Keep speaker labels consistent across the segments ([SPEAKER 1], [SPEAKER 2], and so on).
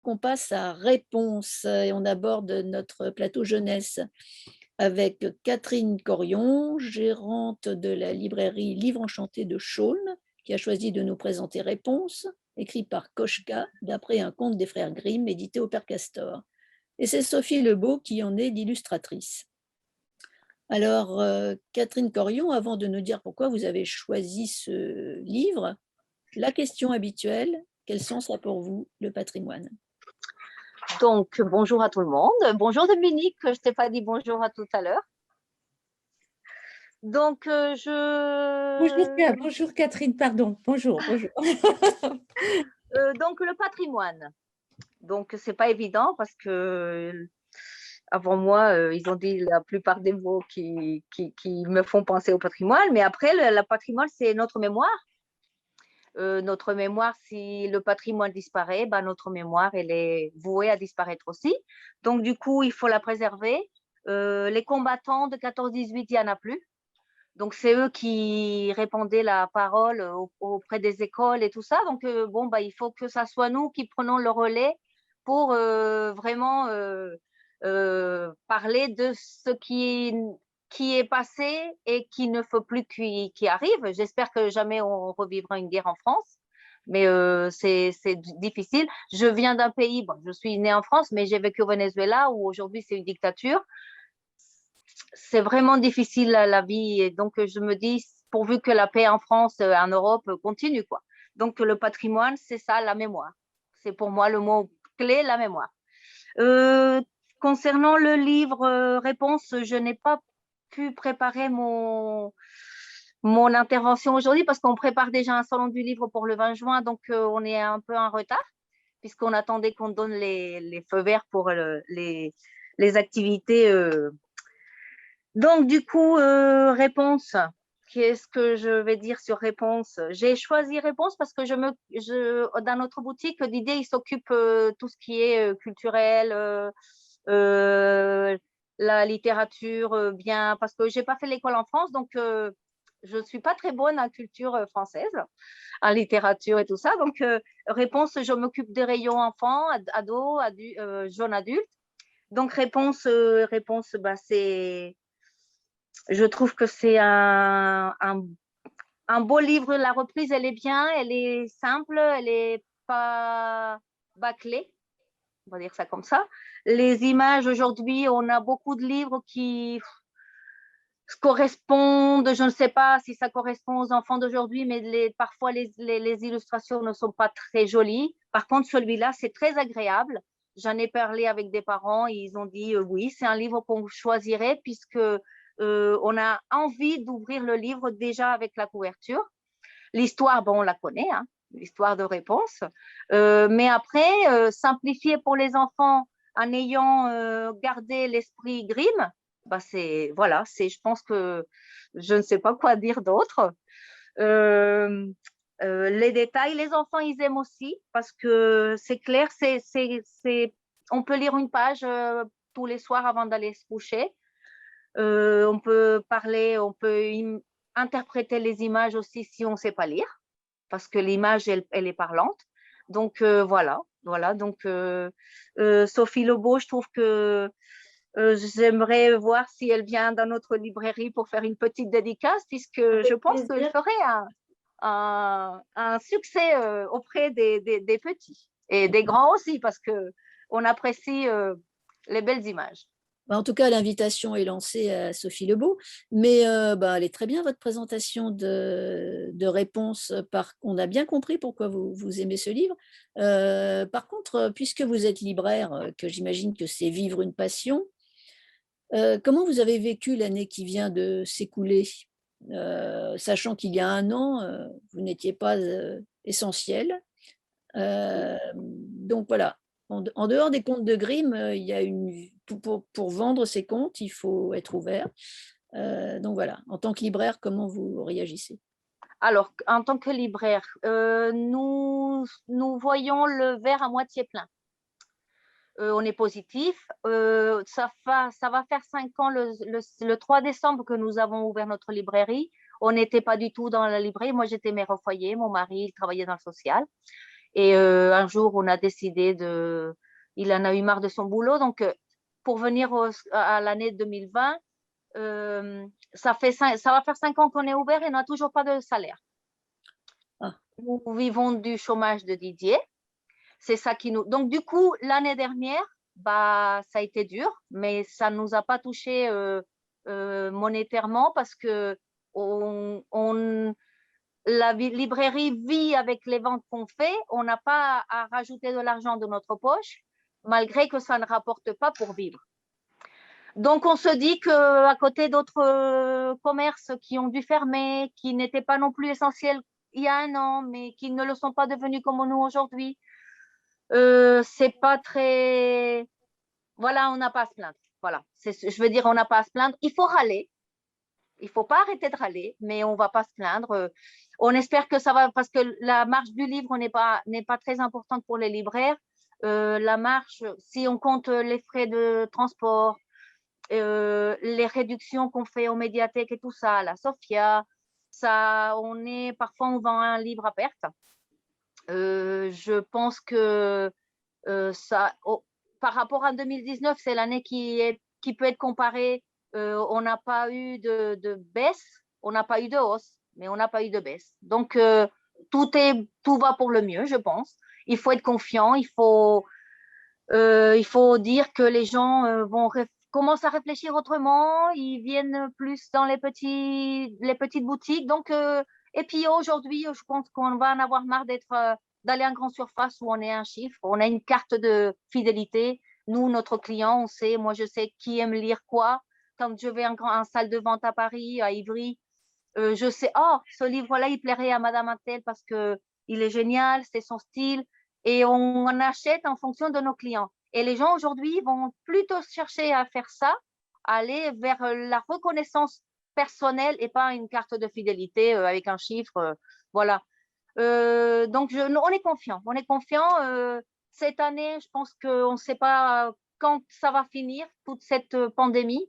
[SPEAKER 1] qu'on passe à Réponse et on aborde notre plateau jeunesse avec Catherine Corion, gérante de la librairie Livre Enchanté de Chaulnes, qui a choisi de nous présenter Réponse, écrit par Kochka, d'après un conte des frères Grimm, édité au Père Castor. Et c'est Sophie Lebeau qui en est l'illustratrice. Alors, Catherine Corion, avant de nous dire pourquoi vous avez choisi ce livre, la question habituelle, quel sens a pour vous le patrimoine?
[SPEAKER 2] Donc, bonjour à tout le monde. Bonjour Dominique, je t'ai pas dit bonjour à tout à l'heure. Donc,
[SPEAKER 3] Bonjour Catherine, pardon. Bonjour.
[SPEAKER 2] donc le patrimoine. Donc, c'est pas évident parce que avant moi, ils ont dit la plupart des mots qui me font penser au patrimoine. Mais après, le patrimoine, c'est notre mémoire. Notre mémoire, si le patrimoine disparaît, ben, notre mémoire, elle est vouée à disparaître aussi. Donc, du coup, il faut la préserver. Les combattants de 14-18, il n'y en a plus. Donc, c'est eux qui répandaient la parole auprès des écoles et tout ça. Donc, bon, bah, il faut que ça soit nous qui prenons le relais pour vraiment parler de ce qui est passé et qui ne faut plus qui arrive. J'espère que jamais on revivra une guerre en France, mais c'est difficile. Je viens d'un pays, bon, je suis née en France, mais j'ai vécu au Venezuela où aujourd'hui c'est une dictature. C'est vraiment difficile la vie. Et donc, je me dis, pourvu que la paix en France, en Europe, continue, quoi. Donc, le patrimoine, c'est ça, la mémoire. C'est pour moi le mot clé, la mémoire. Concernant le livre Réponse, je n'ai pas pu préparer mon intervention aujourd'hui parce qu'on prépare déjà un salon du livre pour le 20 juin, donc on est un peu en retard puisqu'on attendait qu'on donne les feux verts pour les activités. Donc, du coup, Réponse. Qu'est-ce que je vais dire sur Réponse? J'ai choisi Réponse parce que dans notre boutique, Didier, il s'occupe tout ce qui est culturel, la littérature, bien, parce que j'ai pas fait l'école en France, donc je suis pas très bonne en culture française, en littérature et tout ça. Donc, Réponse, je m'occupe des rayons enfants, ados, jeunes adultes. Donc, Réponse, bah, je trouve que c'est un beau livre. La reprise, elle est bien, elle est simple, elle n'est pas bâclée, on va dire ça comme ça. Les images, aujourd'hui, on a beaucoup de livres qui correspondent, je ne sais pas si ça correspond aux enfants d'aujourd'hui, mais parfois les illustrations ne sont pas très jolies. Par contre, celui-là, c'est très agréable. J'en ai parlé avec des parents, ils ont dit oui, c'est un livre qu'on choisirait puisque on a envie d'ouvrir le livre déjà avec la couverture. L'histoire, bon, on la connaît, hein, l'histoire de Réponse. Mais après, simplifier pour les enfants en ayant gardé l'esprit Grimm, bah voilà, je pense que je ne sais pas quoi dire d'autre. Les détails, les enfants, ils aiment aussi parce que c'est clair, on peut lire une page tous les soirs avant d'aller se coucher. On peut parler, on peut interpréter les images aussi si on ne sait pas lire, parce que l'image, elle est parlante. Donc, voilà. Donc, Sophie Lebeau, je trouve que j'aimerais voir si elle vient dans notre librairie pour faire une petite dédicace, puisque je pense que je ferai un succès auprès des petits et des grands aussi, parce qu'on apprécie les belles images.
[SPEAKER 1] En tout cas, l'invitation est lancée à Sophie Lebeau, mais elle est très bien votre présentation de Réponse. On a bien compris pourquoi vous aimez ce livre. Par contre, puisque vous êtes libraire, que j'imagine que c'est vivre une passion, comment vous avez vécu l'année qui vient de s'écouler, sachant qu'il y a un an, vous n'étiez pas essentiel. Donc voilà, en dehors des contes de Grimm, il y a pour vendre ces contes, il faut être ouvert. Donc voilà, en tant que libraire, comment vous réagissez?
[SPEAKER 2] Alors, en tant que libraire, nous voyons le verre à moitié plein. On est positif. Ça va faire 5 ans le 3 décembre que nous avons ouvert notre librairie. On n'était pas du tout dans la librairie. Moi, j'étais mère au foyer. Mon mari, il travaillait dans le social. Et un jour, on a décidé il en a eu marre de son boulot. Donc, pour venir à l'année 2020, ça va faire 5 ans qu'on est ouvert et on n'a toujours pas de salaire.
[SPEAKER 1] Ah.
[SPEAKER 2] Nous vivons du chômage de Didier. C'est ça qui nous. Donc, du coup, l'année dernière, ça a été dur, mais ça ne nous a pas touché monétairement parce que la librairie vit avec les ventes qu'on fait. On n'a pas à rajouter de l'argent de notre poche, malgré que ça ne rapporte pas pour vivre. Donc, on se dit qu'à côté d'autres commerces qui ont dû fermer, qui n'étaient pas non plus essentiels il y a un an, mais qui ne le sont pas devenus comme nous aujourd'hui, c'est pas très. Voilà, on n'a pas à se plaindre. Voilà, je veux dire, on n'a pas à se plaindre. Il faut râler. Il ne faut pas arrêter de râler, mais on ne va pas se plaindre. On espère que ça va, parce que la marge du livre n'est pas très importante pour les libraires. La marge, si on compte les frais de transport, les réductions qu'on fait aux médiathèques et tout ça, la Sophia, parfois on vend un livre à perte. Je pense que par rapport à 2019, c'est l'année qui peut être comparée. On n'a pas eu de baisse, on n'a pas eu de hausse, mais on n'a pas eu de baisse. Donc, tout va pour le mieux, je pense. Il faut être confiant, il faut dire que les gens commencent à réfléchir autrement, ils viennent plus dans les petites boutiques. Donc, et puis aujourd'hui, je pense qu'on va en avoir marre d'aller en grande surface où on est un chiffre, on a une carte de fidélité. Nous, notre client, on sait, moi je sais qui aime lire quoi. Quand je vais en salle de vente à Paris, à Ivry, je sais, oh, ce livre-là, il plairait à Madame Attel parce qu'il est génial, c'est son style. Et on en achète en fonction de nos clients. Et les gens aujourd'hui vont plutôt chercher à faire ça, aller vers la reconnaissance personnelle et pas une carte de fidélité avec un chiffre. Voilà. Donc, on est confiant. On est confiant. Cette année, je pense qu'on ne sait pas quand ça va finir, toute cette pandémie.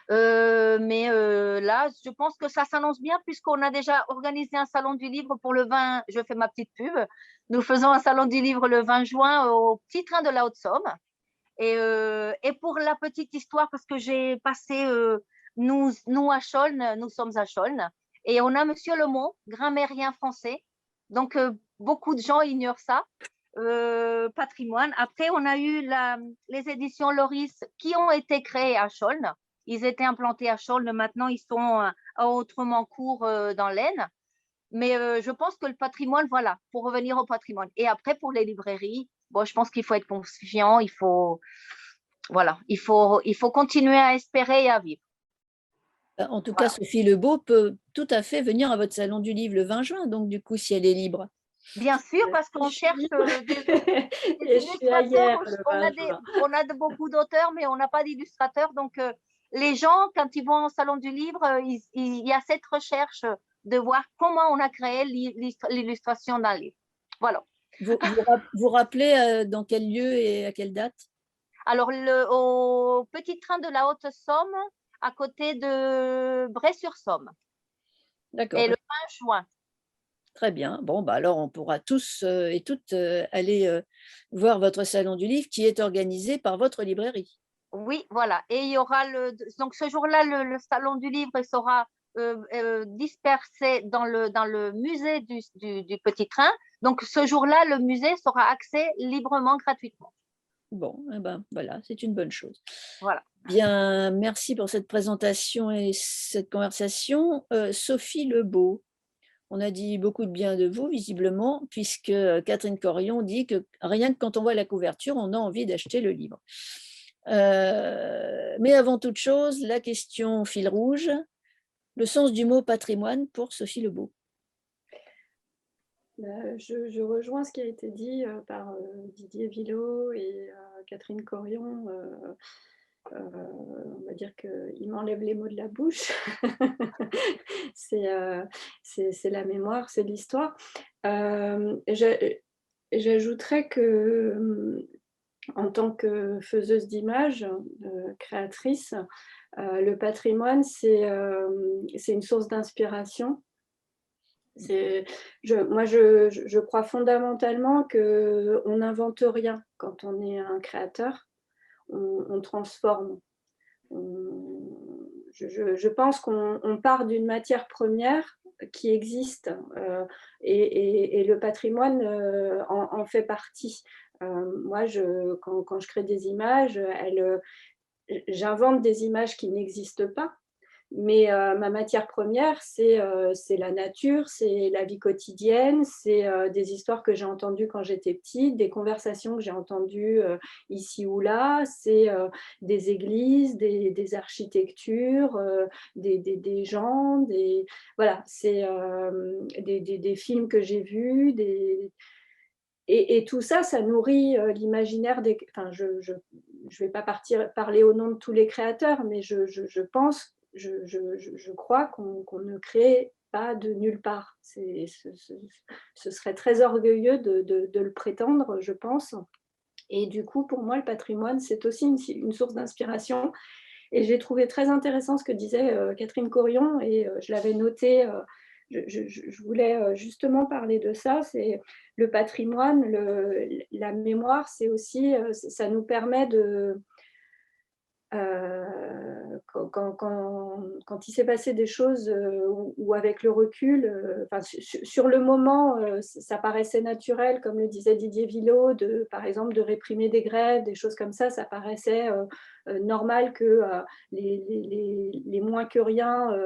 [SPEAKER 2] Mais là, je pense que ça s'annonce bien puisqu'on a déjà organisé un salon du livre pour le 20, je fais ma petite pub. Nous faisons un salon du livre le 20 juin au Petit Train de la Haute-Somme. Et pour la petite histoire, parce que j'ai passé, nous à Chaulnes, nous sommes à Chaulnes, et on a Monsieur Lemont, grammairien français. Donc, beaucoup de gens ignorent ça. Patrimoine. Après, on a eu les éditions Loris qui ont été créées à Chaulnes. Ils étaient implantés à Chaulnes, maintenant ils sont à Autremancourt dans l'Aisne. Mais je pense que le patrimoine, voilà, pour revenir au patrimoine. Et après, pour les librairies, bon, je pense qu'il faut être confiant, il faut continuer à espérer et à vivre.
[SPEAKER 1] En tout cas, Sophie Lebeau peut tout à fait venir à votre salon du livre le 20 juin, donc du coup, si elle est libre.
[SPEAKER 2] Bien sûr, parce qu'on cherche des illustrateurs. On a beaucoup d'auteurs, mais on n'a pas d'illustrateurs. Donc, les gens, quand ils vont au salon du livre, il y a cette recherche de voir comment on a créé l'illustration d'un livre. Voilà.
[SPEAKER 1] Vous rappelez dans quel lieu et à quelle date?
[SPEAKER 2] Alors, au Petit Train de la Haute-Somme, à côté de Bray-sur-Somme.
[SPEAKER 1] D'accord.
[SPEAKER 2] Et le 20 juin.
[SPEAKER 1] Très bien. Bon, alors on pourra tous et toutes aller voir votre salon du livre qui est organisé par votre librairie.
[SPEAKER 2] Oui, voilà. Et il y aura donc ce jour-là, le salon du livre sera dispersé dans le musée du Petit Train. Donc ce jour-là, le musée sera accès librement, gratuitement.
[SPEAKER 1] Bon, eh ben, voilà, c'est une bonne chose.
[SPEAKER 2] Voilà.
[SPEAKER 1] Bien, merci pour cette présentation et cette conversation. Sophie Lebeau, on a dit beaucoup de bien de vous, visiblement, puisque Catherine Corion dit que rien que quand on voit la couverture, on a envie d'acheter le livre. Mais avant toute chose, la question fil rouge, le sens du mot patrimoine pour Sophie Lebeau.
[SPEAKER 4] Je rejoins ce qui a été dit par Didier Villot et Catherine Corion. On va dire qu'il m'enlève les mots de la bouche. C'est la mémoire, c'est l'histoire. J'ajouterais que, en tant que faiseuse d'images, créatrice, le patrimoine, c'est une source d'inspiration. Moi, je crois fondamentalement qu'on n'invente rien quand on est un créateur, on transforme. Je pense qu'on part d'une matière première qui existe et le patrimoine en fait partie. Moi, quand je crée des images, j'invente des images qui n'existent pas. Mais ma matière première, c'est la nature, c'est la vie quotidienne, c'est des histoires que j'ai entendues quand j'étais petite, des conversations que j'ai entendues ici ou là, c'est des églises, des architectures, des gens, voilà, c'est des films que j'ai vus, et tout ça, ça nourrit l'imaginaire des... Enfin, je ne vais pas parler au nom de tous les créateurs, mais je pense, je crois qu'on ne crée pas de nulle part. Ce serait très orgueilleux de le prétendre, je pense. Et du coup, pour moi, le patrimoine, c'est aussi une source d'inspiration. Et j'ai trouvé très intéressant ce que disait Catherine Corion, et je l'avais noté. Je voulais justement parler de ça. C'est le patrimoine, la mémoire, c'est aussi, ça nous permet de, quand il s'est passé des choses où avec le recul, sur le moment, ça paraissait naturel, comme le disait Didier Villot, par exemple de réprimer des grèves, des choses comme ça paraissait normal que les moins que rien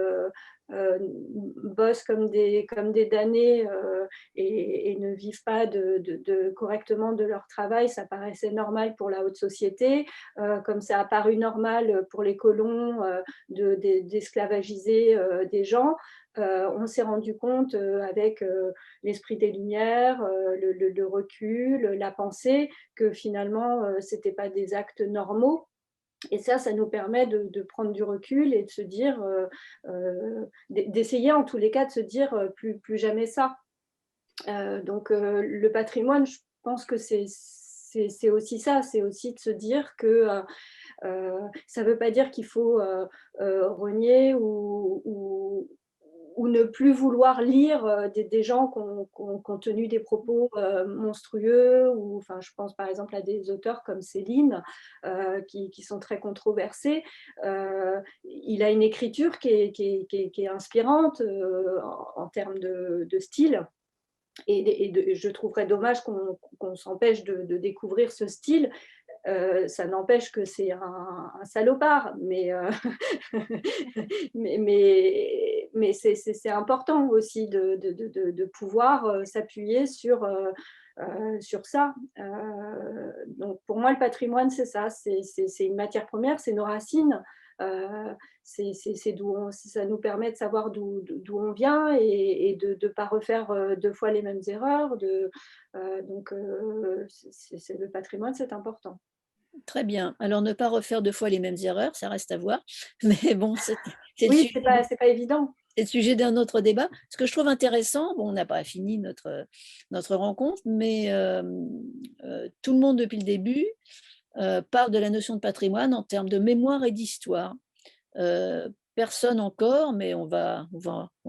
[SPEAKER 4] bossent comme des damnés et ne vivent pas correctement de leur travail, ça paraissait normal pour la haute société. Comme ça a paru normal pour les colons d'esclavagiser des gens, on s'est rendu compte avec l'esprit des Lumières, le recul, la pensée, que finalement, ce n'étaient pas des actes normaux. Et ça nous permet de prendre du recul et de se dire, d'essayer en tous les cas de se dire plus jamais ça. Donc le patrimoine, je pense que c'est aussi ça, c'est aussi de se dire que ça ne veut pas dire qu'il faut renier ou ne plus vouloir lire des gens qui ont tenu des propos monstrueux, ou enfin, je pense par exemple à des auteurs comme Céline qui sont très controversés. Il a une écriture qui est inspirante en termes de style. Et je trouverais dommage qu'on s'empêche de découvrir ce style. Ça n'empêche que c'est un salopard, mais c'est important aussi de pouvoir s'appuyer sur ça. Donc pour moi, le patrimoine, c'est ça, c'est une matière première, c'est nos racines. C'est ça nous permet de savoir d'où on vient et de ne pas refaire deux fois les mêmes erreurs. Donc, le patrimoine, c'est important.
[SPEAKER 1] Très bien. Alors, ne pas refaire deux fois les mêmes erreurs, ça reste à voir. Mais bon, c'est
[SPEAKER 4] oui, c'est pas évident.
[SPEAKER 1] C'est le sujet d'un autre débat. Ce que je trouve intéressant, bon, on n'a pas fini notre rencontre, mais tout le monde depuis le début parle de la notion de patrimoine en termes de mémoire et d'histoire. Personne encore, mais on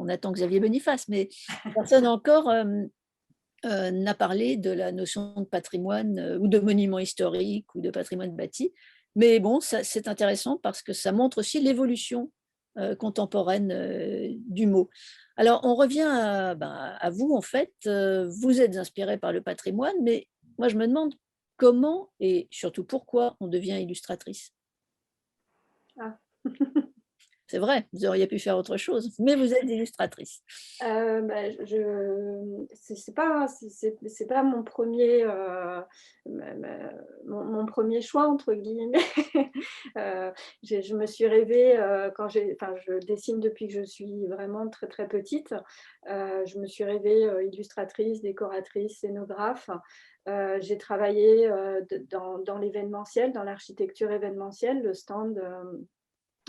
[SPEAKER 1] attend Xavier Boniface, mais personne encore n'a parlé de la notion de patrimoine ou de monument historique ou de patrimoine bâti. Mais bon, c'est intéressant parce que ça montre aussi l'évolution contemporaine du mot. Alors, on revient à vous, en fait. Vous êtes inspiré par le patrimoine, mais moi, je me demande comment et surtout pourquoi on devient illustratrice.
[SPEAKER 4] Ah.
[SPEAKER 1] C'est vrai, vous auriez pu faire autre chose, mais vous êtes illustratrice.
[SPEAKER 4] C'est pas mon premier mon premier choix, entre guillemets. Je me suis rêvée je dessine depuis que je suis vraiment très très petite. Je me suis rêvée illustratrice, décoratrice, scénographe. J'ai travaillé dans l'événementiel, dans l'architecture événementielle, le stand.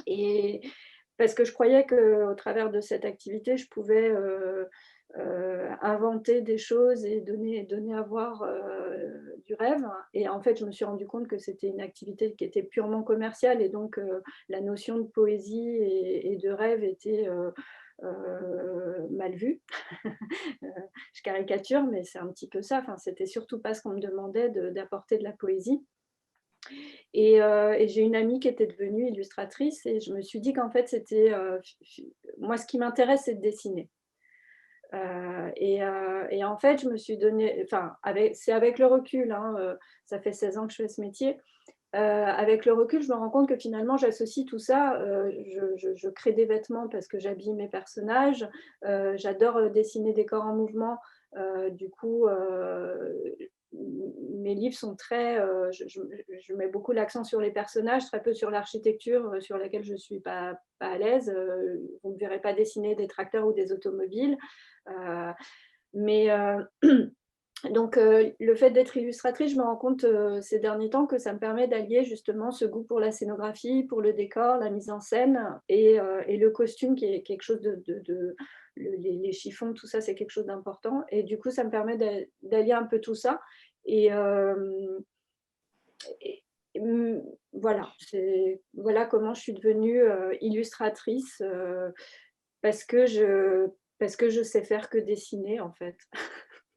[SPEAKER 4] Et parce que je croyais qu'au travers de cette activité, je pouvais inventer des choses et donner à voir du rêve. Et en fait, je me suis rendu compte que c'était une activité qui était purement commerciale, et donc la notion de poésie et de rêve était mal vu. Je caricature, mais c'est un petit peu ça. Enfin, c'était surtout pas ce qu'on me demandait d'apporter de la poésie. Et j'ai une amie qui était devenue illustratrice et je me suis dit qu'en fait, moi, ce qui m'intéresse, c'est de dessiner. Et en fait, je me suis donné, enfin, c'est avec le recul, hein, ça fait 16 ans que je fais ce métier. Avec le recul, je me rends compte que finalement, j'associe tout ça. Je crée des vêtements parce que j'habille mes personnages. J'adore dessiner des corps en mouvement. Du coup, mes livres sont très... je mets beaucoup l'accent sur les personnages, très peu sur l'architecture, sur laquelle je ne suis pas à l'aise. Vous ne me verrez pas dessiner des tracteurs ou des automobiles. Mais... Donc, le fait d'être illustratrice, je me rends compte ces derniers temps que ça me permet d'allier justement ce goût pour la scénographie, pour le décor, la mise en scène et le costume qui est quelque chose les chiffons, tout ça, c'est quelque chose d'important. Et du coup, ça me permet d'allier un peu tout ça. Et, et- voilà comment je suis devenue illustratrice parce que je sais faire que dessiner en fait.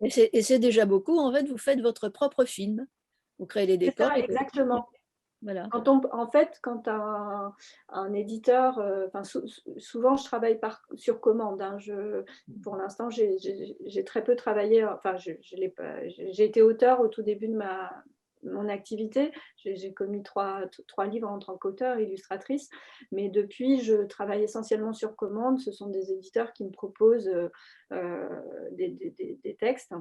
[SPEAKER 1] Et c'est déjà beaucoup. En fait, vous faites votre propre film. Vous créez les
[SPEAKER 4] C'est
[SPEAKER 1] décors.
[SPEAKER 4] ça, exactement.
[SPEAKER 1] Voilà.
[SPEAKER 4] En fait, quand un éditeur, souvent je travaille sur commande. Hein, pour l'instant, j'ai très peu travaillé. Enfin, j'ai été auteur au tout début de mon activité. J'ai commis trois livres en tant qu'auteur, illustratrice. Mais depuis, je travaille essentiellement sur commande. Ce sont des éditeurs qui me proposent des textes.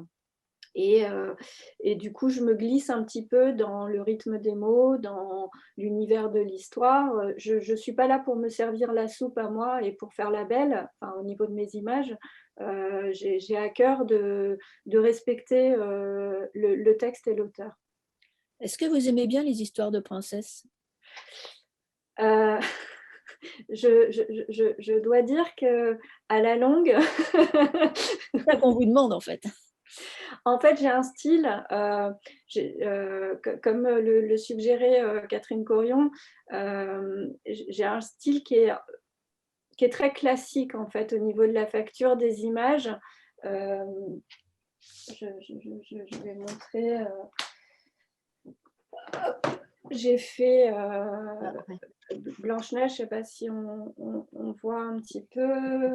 [SPEAKER 4] Et du coup, je me glisse un petit peu dans le rythme des mots, dans l'univers de l'histoire. Je ne suis pas là pour me servir la soupe à moi et pour faire la belle, enfin, au niveau de mes images. J'ai à cœur de respecter le texte et l'auteur.
[SPEAKER 1] Est-ce que vous aimez bien les histoires de princesses?
[SPEAKER 4] Euh, je dois dire qu'à la longue,
[SPEAKER 1] C'est ça qu'on vous demande en fait.
[SPEAKER 4] en fait, j'ai un style, comme le suggérait Catherine Corion, j'ai un style qui est très classique en fait au niveau de la facture des images. Je vais montrer. J'ai fait Blanche-Neige, je ne sais pas si on voit un petit peu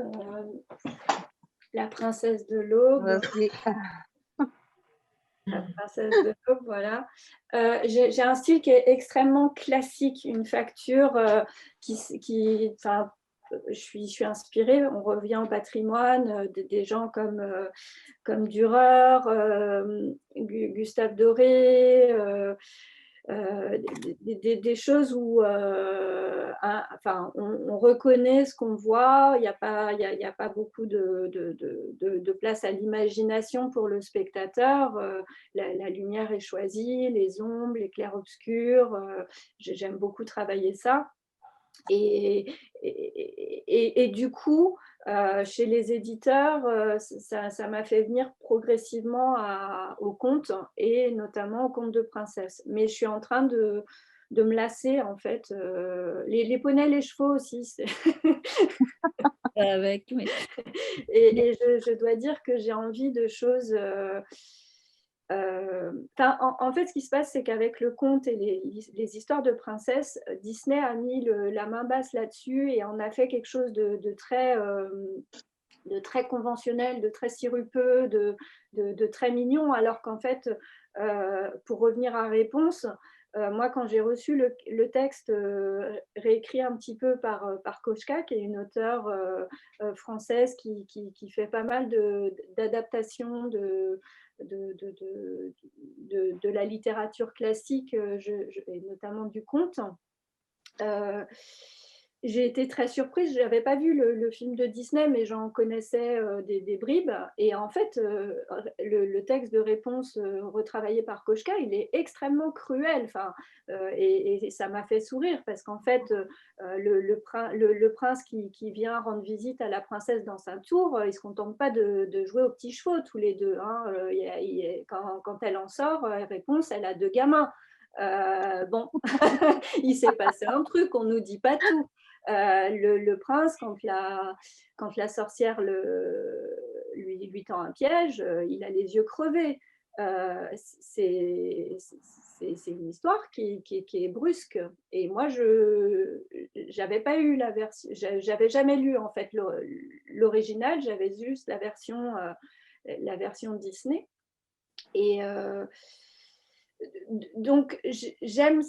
[SPEAKER 4] la princesse de l'Aube. La princesse de l'Aube, voilà. J'ai un style qui est extrêmement classique, une facture enfin, je suis inspirée, on revient au patrimoine, des gens comme Dürer, Gustave Doré, des choses où enfin, on reconnaît ce qu'on voit, il n'y a pas beaucoup de place à l'imagination pour le spectateur. La lumière est choisie, les ombres, les clairs-obscurs. J'aime beaucoup travailler ça. Et du coup, chez les éditeurs, ça m'a fait venir progressivement au conte et notamment au conte de princesse. Mais je suis en train de me lasser en fait. Les poneys, les chevaux aussi.
[SPEAKER 1] Avec, oui.
[SPEAKER 4] Et je dois dire que j'ai envie de choses... en fait, ce qui se passe, c'est qu'avec le conte et les histoires de princesses, Disney a mis la main basse là-dessus et en a fait quelque chose de très conventionnel, de très sirupeux, de très mignon, alors qu'en fait, pour revenir à Réponse, moi, quand j'ai reçu le texte réécrit un petit peu par Kochka, qui est une auteure française qui fait pas mal d'adaptations de la littérature classique, et notamment du conte. J'ai été très surprise, je n'avais pas vu le film de Disney, mais j'en connaissais des bribes. Et en fait, le texte de Réponse retravaillé par Kochka, il est extrêmement cruel. Enfin, et ça m'a fait sourire parce qu'en fait, le prince qui vient rendre visite à la princesse dans sa tour, il ne se contente pas de jouer aux petits chevaux tous les deux. Hein. Quand elle en sort, Réponse, elle a 2 gamins. Bon, il s'est passé un truc, on ne nous dit pas tout. Le prince, quand la sorcière lui tend un piège, il a les yeux crevés. C'est une histoire qui est brusque. Et moi, j'avais pas eu la version, j'avais jamais lu en fait l'original, j'avais juste la version Disney. Et donc, j'aime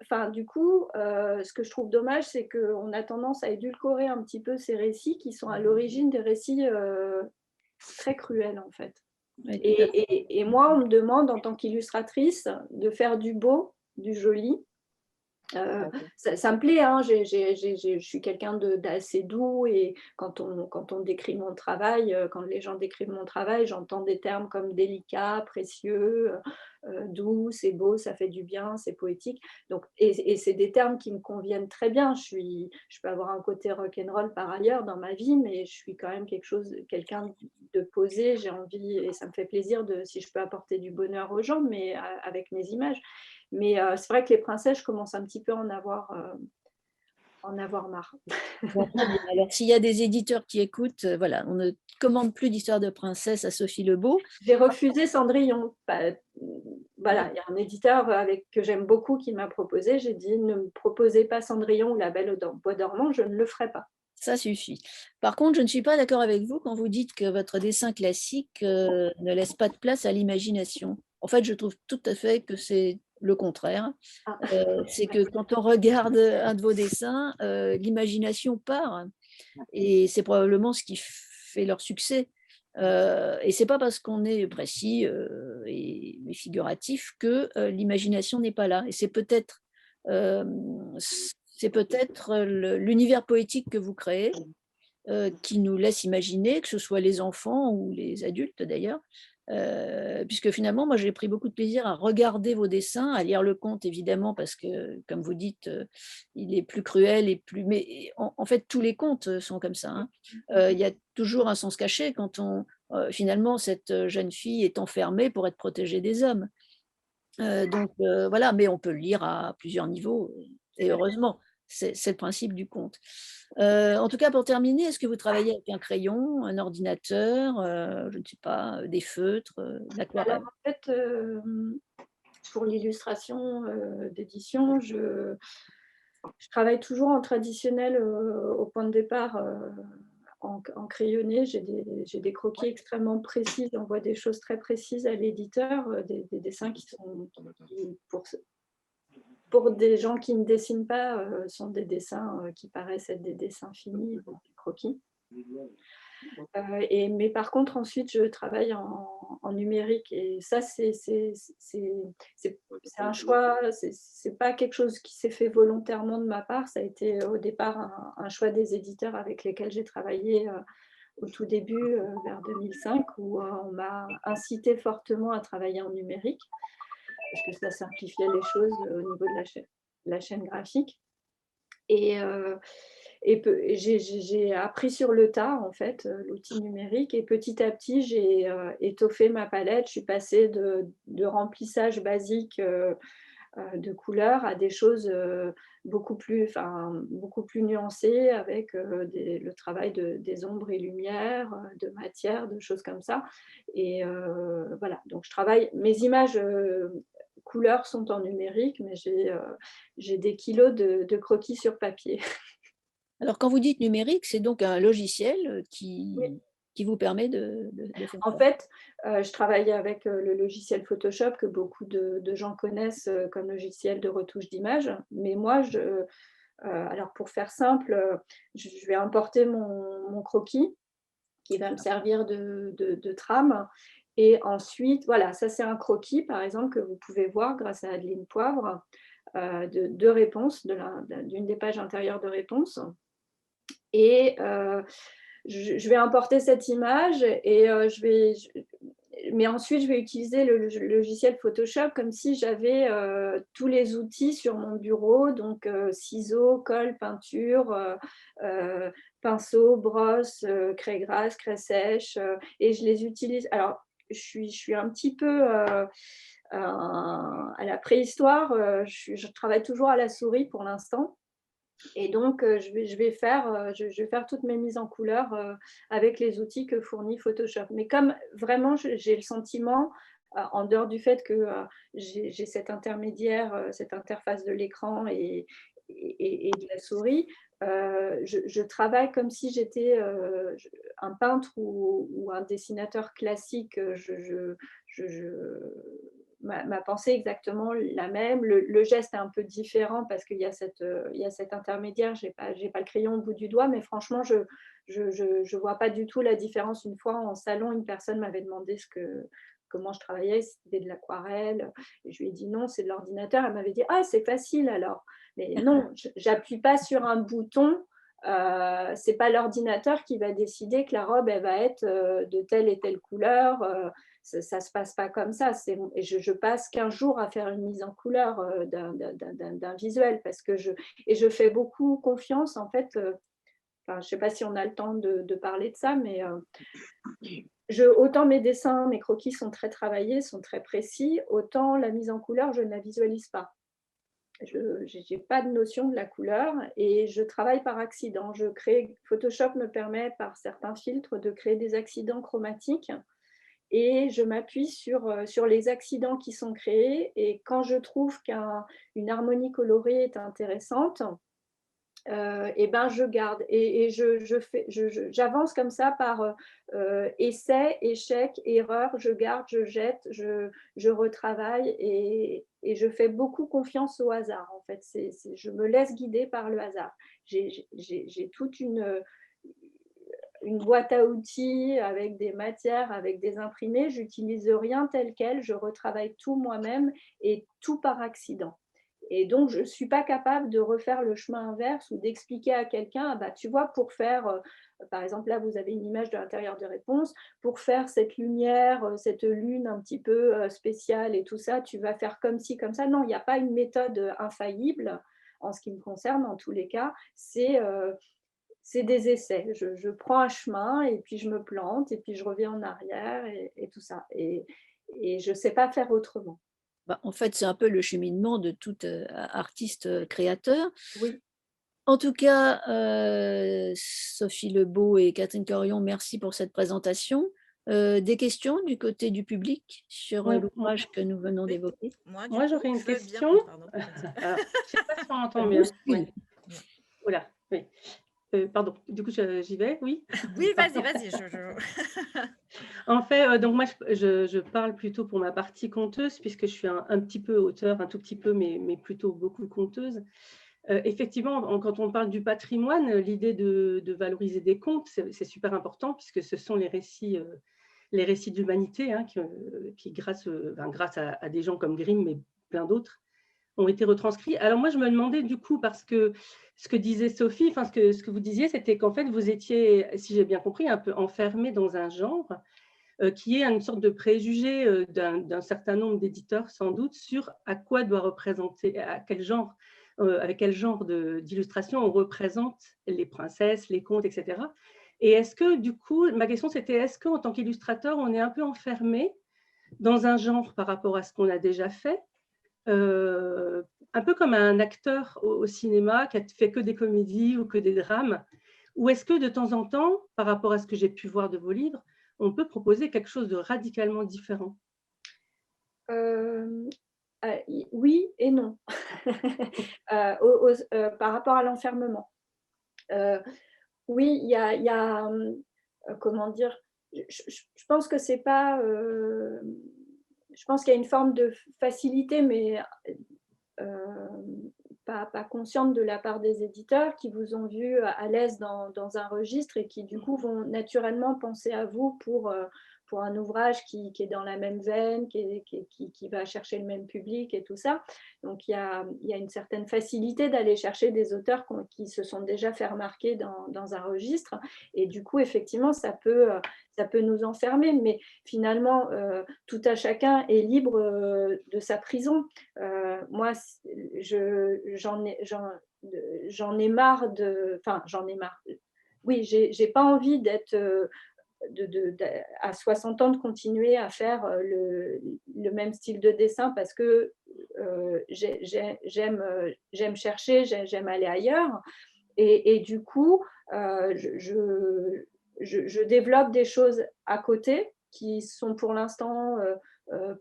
[SPEAKER 4] enfin, du coup, ce que je trouve dommage, c'est qu'on a tendance à édulcorer un petit peu ces récits qui sont à l'origine des récits très cruels, en fait.
[SPEAKER 1] Oui, tout à fait.
[SPEAKER 4] Et moi, on me demande, en tant qu'illustratrice, de faire du beau, du joli. Ça me plaît, hein. Je suis quelqu'un d'assez doux, et quand on décrit mon travail, quand les gens décrivent mon travail, j'entends des termes comme délicat, précieux, doux, c'est beau, ça fait du bien, c'est poétique. Donc, et c'est des termes qui me conviennent très bien. Je peux avoir un côté rock'n'roll par ailleurs dans ma vie, mais je suis quand même quelqu'un de posé. J'ai envie, et ça me fait plaisir si je peux apporter du bonheur aux gens, mais avec mes images. Mais c'est vrai que les princesses, je commence un petit peu à en avoir marre.
[SPEAKER 1] Bon, très bien. Alors, s'il y a des éditeurs qui écoutent, voilà, on ne commande plus d'histoire de princesse à Sophie Lebeau.
[SPEAKER 4] J'ai refusé Cendrillon. Voilà, il y a un éditeur que j'aime beaucoup qui m'a proposé. J'ai dit, ne me proposez pas Cendrillon ou La Belle au Bois dormant, je ne le ferai pas.
[SPEAKER 1] Ça suffit. Par contre, je ne suis pas d'accord avec vous quand vous dites que votre dessin classique ne laisse pas de place à l'imagination. En fait, je trouve tout à fait que c'est le contraire.
[SPEAKER 4] Ah,
[SPEAKER 1] C'est que quand on regarde un de vos dessins, l'imagination part. Et c'est probablement ce qui fait leur succès. Et c'est pas parce qu'on est précis et figuratif que l'imagination n'est pas là. Et euh, c'est peut-être l'univers poétique que vous créez qui nous laisse imaginer, que ce soit les enfants ou les adultes d'ailleurs, puisque finalement, moi j'ai pris beaucoup de plaisir à regarder vos dessins, à lire le conte évidemment, parce que, comme vous dites, il est plus cruel et plus. Mais en fait, tous les contes sont comme ça, hein. Il y a toujours un sens caché quand finalement, cette jeune fille est enfermée pour être protégée des hommes. Donc voilà, mais on peut le lire à plusieurs niveaux, et heureusement, c'est le principe du conte. En tout cas, pour terminer, est-ce que vous travaillez avec un crayon, un ordinateur, je ne sais pas, des feutres,
[SPEAKER 4] alors
[SPEAKER 1] l'aquarelle?
[SPEAKER 4] en fait, pour l'illustration d'édition, je travaille toujours en traditionnel au point de départ, en crayonné. J'ai des croquis extrêmement précis, j'envoie des choses très précises à l'éditeur, des dessins pour des gens qui ne dessinent pas, sont des dessins qui paraissent être des dessins finis, des croquis. Mais par contre, ensuite, je travaille en numérique, et ça, c'est un choix, c'est pas quelque chose qui s'est fait volontairement de ma part. Ça a été au départ un choix des éditeurs avec lesquels j'ai travaillé au tout début, vers 2005, où on m'a incité fortement à travailler en numérique, parce que ça simplifiait les choses au niveau de la chaîne graphique. Et j'ai appris sur le tas, en fait, l'outil numérique, et petit à petit, j'ai étoffé ma palette. Je suis passée de remplissage basique de couleurs à des choses beaucoup plus nuancées, avec le travail des ombres et lumières, de matière, de choses comme ça. Et voilà, donc je travaille, mes images couleurs sont en numérique, mais j'ai des kilos de croquis sur papier.
[SPEAKER 1] Alors, quand vous dites numérique, c'est donc un logiciel
[SPEAKER 4] Oui.
[SPEAKER 1] qui vous permet de faire
[SPEAKER 4] En
[SPEAKER 1] ça.
[SPEAKER 4] fait, je travaille avec le logiciel Photoshop, que beaucoup de gens connaissent comme logiciel de retouche d'image. Mais moi, alors pour faire simple, je vais importer mon croquis qui va me servir de trame. Et ensuite, voilà, ça c'est un croquis, par exemple, que vous pouvez voir grâce à Adeline Poivre, de réponse, d'une des pages intérieures de réponse. Et je vais importer cette image, et mais ensuite je vais utiliser le logiciel Photoshop comme si j'avais tous les outils sur mon bureau, donc ciseaux, colle, peinture, pinceau, brosse, craie grasse, craie sèche, et je les utilise. Alors je suis un petit peu à la préhistoire, je travaille toujours à la souris pour l'instant. Et donc, je vais faire toutes mes mises en couleur avec les outils que fournit Photoshop. Mais comme vraiment, j'ai le sentiment, en dehors du fait que j'ai cet intermédiaire, cette interface de l'écran et de la souris, je travaille comme si j'étais un peintre ou un dessinateur classique. Ma pensée est exactement la même. Le geste est un peu différent parce qu'il y a cet intermédiaire. Je n'ai pas le crayon au bout du doigt, mais franchement, je ne vois pas du tout la différence. Une fois en salon, une personne m'avait demandé comment je travaillais, si c'était de l'aquarelle. Et je lui ai dit non, c'est de l'ordinateur. Elle m'avait dit ah, c'est facile alors. Mais non, j'appuie pas sur un bouton. C'est pas l'ordinateur qui va décider que la robe elle va être de telle et telle couleur. Ça se passe pas comme ça. Je passe 15 jours à faire une mise en couleur d'un visuel parce que je fais beaucoup confiance en fait. Enfin, je sais pas si on a le temps de parler de ça, mais autant mes dessins, mes croquis sont très travaillés, sont très précis, autant la mise en couleur, je ne la visualise pas. Je n'ai pas de notion de la couleur et je travaille par accident. Photoshop me permet par certains filtres de créer des accidents chromatiques et je m'appuie sur les accidents qui sont créés et quand je trouve qu'une harmonie colorée est intéressante, et ben je garde et j'avance comme ça par essai, échec, erreur, je garde, je jette, je retravaille et je fais beaucoup confiance au hasard en fait. Je me laisse guider par le hasard. J'ai toute une boîte à outils avec des matières, avec des imprimés, j'utilise rien tel quel, je retravaille tout moi-même et tout par accident. Et donc, je ne suis pas capable de refaire le chemin inverse ou d'expliquer à quelqu'un, bah, tu vois, pour faire, par exemple, là, vous avez une image de l'intérieur de réponse, pour faire cette lumière, cette lune un petit peu spéciale et tout ça, tu vas faire comme ci, comme ça. Non, il n'y a pas une méthode infaillible en ce qui me concerne, en tous les cas. C'est des essais. Je prends un chemin et puis je me plante et puis je reviens en arrière et tout ça. Et je ne sais pas faire autrement.
[SPEAKER 1] Bah, en fait, c'est un peu le cheminement de tout artiste créateur.
[SPEAKER 4] Oui.
[SPEAKER 1] En tout cas, Sophie Lebeau et Catherine Corion, merci pour cette présentation. Des questions du côté du public sur
[SPEAKER 3] Oui.
[SPEAKER 1] l'ouvrage que nous venons
[SPEAKER 5] Oui.
[SPEAKER 1] d'évoquer?
[SPEAKER 3] Moi, j'aurais une question.
[SPEAKER 5] Pardon.
[SPEAKER 3] Alors, je ne sais pas si on entend
[SPEAKER 1] Ça
[SPEAKER 3] bien.
[SPEAKER 1] bouscule.
[SPEAKER 3] Voilà, oui. Pardon, du coup, j'y vais, oui.
[SPEAKER 5] Oui, vas-y.
[SPEAKER 3] En fait, donc moi, je parle plutôt pour ma partie conteuse, puisque je suis un petit peu auteur, un tout petit peu, mais plutôt beaucoup conteuse. Effectivement, quand on parle du patrimoine, l'idée de valoriser des contes, c'est super important, puisque ce sont les récits d'humanité hein, qui grâce à des gens comme Grimm, mais plein d'autres, ont été retranscrits. Alors moi, je me demandais du coup, parce que ce que disait Sophie, enfin ce que vous disiez, c'était qu'en fait, vous étiez, si j'ai bien compris, un peu enfermé dans un genre qui est une sorte de préjugé d'un certain nombre d'éditeurs, sans doute, sur à quoi doit représenter, à quel genre, avec quel genre d'illustration on représente les princesses, les contes, etc. Et est-ce que, du coup, ma question c'était, est-ce qu'en tant qu'illustrateur, on est un peu enfermé dans un genre par rapport à ce qu'on a déjà fait, un peu comme un acteur au cinéma qui a fait que des comédies ou que des drames, ou est-ce que de temps en temps, par rapport à ce que j'ai pu voir de vos livres, on peut proposer quelque chose de radicalement différent?
[SPEAKER 4] Oui et non. Par rapport à l'enfermement. Oui, il y a comment dire, je pense que c'est pas. Je pense qu'il y a une forme de facilité, mais pas consciente de la part des éditeurs qui vous ont vu à l'aise dans un registre et qui du coup vont naturellement penser à vous pour un ouvrage qui est dans la même veine, qui va chercher le même public et tout ça. Donc il y a une certaine facilité d'aller chercher des auteurs qui se sont déjà fait remarquer dans un registre et du coup effectivement ça peut nous enfermer, mais finalement tout à chacun est libre de sa prison. Moi, j'en ai marre de. Enfin, j'en ai marre. Oui, j'ai pas envie d'être à 60 ans de continuer à faire le même style de dessin parce que j'aime chercher, j'aime aller ailleurs. Et du coup, je développe des choses à côté qui sont pour l'instant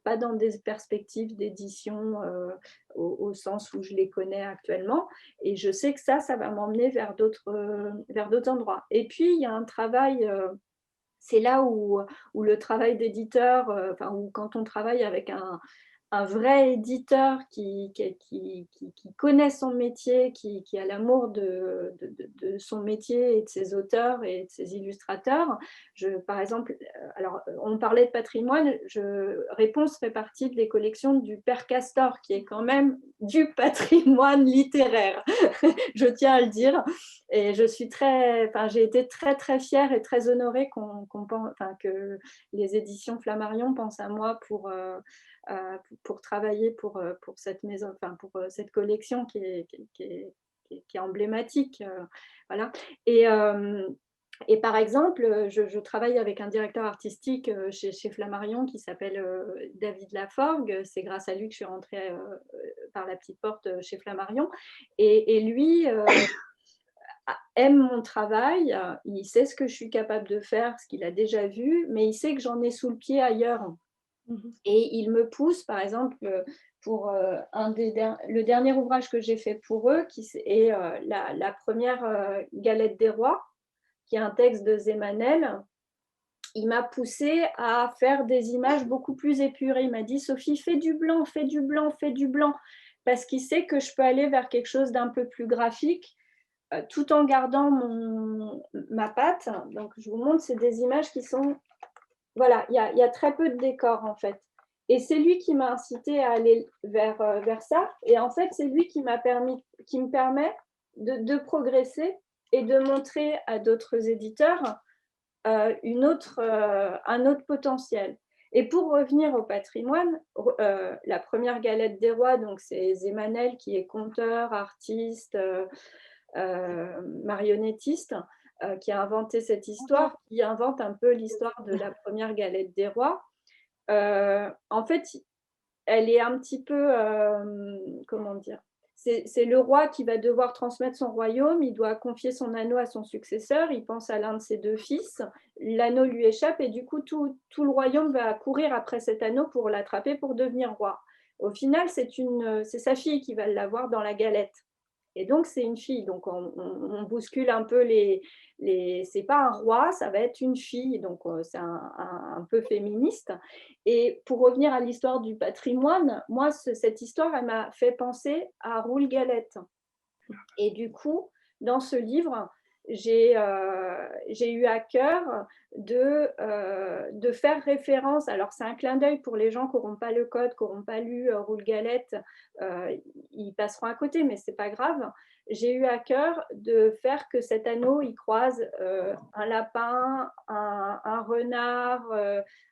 [SPEAKER 4] pas dans des perspectives d'édition au sens où je les connais actuellement. Et je sais que ça va m'emmener vers d'autres endroits. Et puis, il y a un travail, c'est là où le travail d'éditeur, où quand on travaille avec un vrai éditeur qui connaît son métier, qui a l'amour de son métier et de ses auteurs et de ses illustrateurs. Par exemple, alors on parlait de patrimoine, Réponse fait partie des collections du Père Castor, qui est quand même du patrimoine littéraire, je tiens à le dire. Et j'ai été très très fière et très honorée que les éditions Flammarion pensent à moi pour travailler pour cette maison, pour cette collection qui est emblématique. Voilà. Et par exemple, je travaille avec un directeur artistique chez Flammarion qui s'appelle David Laforgue. C'est grâce à lui que je suis rentrée par la petite porte chez Flammarion. Et lui aime mon travail, il sait ce que je suis capable de faire, ce qu'il a déjà vu, mais il sait que j'en ai sous le pied ailleurs. Et il me pousse, par exemple, pour le dernier ouvrage que j'ai fait pour eux, qui est la première Galette des Rois, qui est un texte de Zemanel. Il m'a poussé à faire des images beaucoup plus épurées. Il m'a dit, Sophie, fais du blanc, fais du blanc, fais du blanc, parce qu'il sait que je peux aller vers quelque chose d'un peu plus graphique, tout en gardant ma patte. Donc, je vous montre, c'est des images qui sont... Voilà, il y a très peu de décors, en fait. Et c'est lui qui m'a incité à aller vers ça. Et en fait, c'est lui qui me permet de progresser et de montrer à d'autres éditeurs un autre potentiel. Et pour revenir au patrimoine, la première Galette des Rois, donc c'est Zemanel qui est conteur, artiste, marionnettiste, qui a inventé cette histoire, qui invente un peu l'histoire de la première Galette des Rois. En fait, elle est un petit peu, comment dire, c'est le roi qui va devoir transmettre son royaume, il doit confier son anneau à son successeur, il pense à l'un de ses deux fils, l'anneau lui échappe et du coup tout le royaume va courir après cet anneau pour l'attraper pour devenir roi. Au final, c'est sa fille qui va l'avoir dans la galette. Et donc, c'est une fille. Donc, on bouscule un peu c'est pas un roi, ça va être une fille. Donc, c'est un peu féministe. Et pour revenir à l'histoire du patrimoine, moi, cette histoire, elle m'a fait penser à Roule Galette. Et du coup, dans ce livre, j'ai eu à cœur de faire référence. Alors, c'est un clin d'œil pour les gens qui n'auront pas le code, qui n'auront pas lu Roule Galette. Ils passeront à côté, mais ce n'est pas grave. J'ai eu à cœur de faire que cet anneau, il croise un lapin, un renard,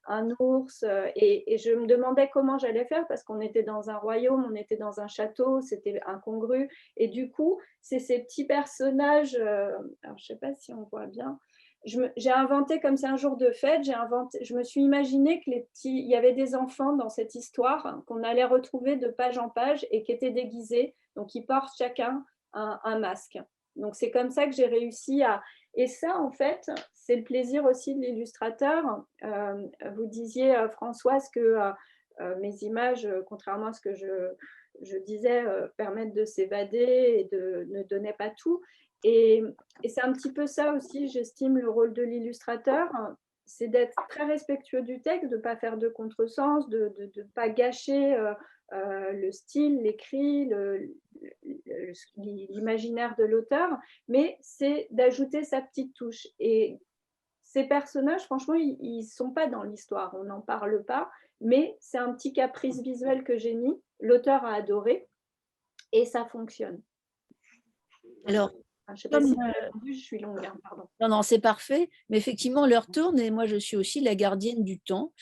[SPEAKER 4] un ours. Et je me demandais comment j'allais faire parce qu'on était dans un royaume, on était dans un château, c'était incongru. Et du coup, c'est ces petits personnages, alors je ne sais pas si on voit bien, j'ai inventé comme c'est un jour de fête, je me suis imaginé qu'il y avait des enfants dans cette histoire qu'on allait retrouver de page en page et qui étaient déguisés, donc ils portent chacun un masque. Donc c'est comme ça que j'ai réussi à... Et ça, en fait, c'est le plaisir aussi de l'illustrateur. Vous disiez, Françoise, que mes images, contrairement à ce que je disais, permettent de s'évader et ne donnaient pas tout. Et c'est un petit peu ça aussi, j'estime, le rôle de l'illustrateur, c'est d'être très respectueux du texte, de ne pas faire de contresens, de ne pas gâcher le style, l'écrit, l'imaginaire de l'auteur, mais c'est d'ajouter sa petite touche. Et ces personnages, franchement, ils ne sont pas dans l'histoire, on n'en parle pas, mais c'est un petit caprice visuel que j'ai mis, l'auteur a adoré, et ça fonctionne.
[SPEAKER 1] Alors,
[SPEAKER 4] je ne sais pas si je suis longue, hein, pardon.
[SPEAKER 1] Non, c'est parfait, mais effectivement, l'heure tourne et moi, je suis aussi la gardienne du temps,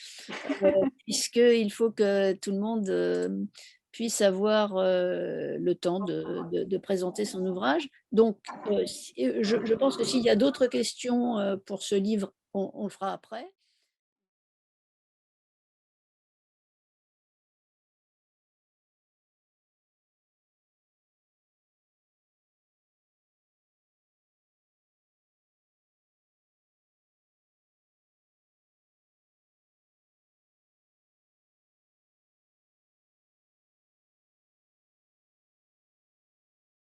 [SPEAKER 1] puisqu'il faut que tout le monde puisse avoir le temps de présenter son ouvrage. Donc, je pense que s'il y a d'autres questions pour ce livre, on le fera après.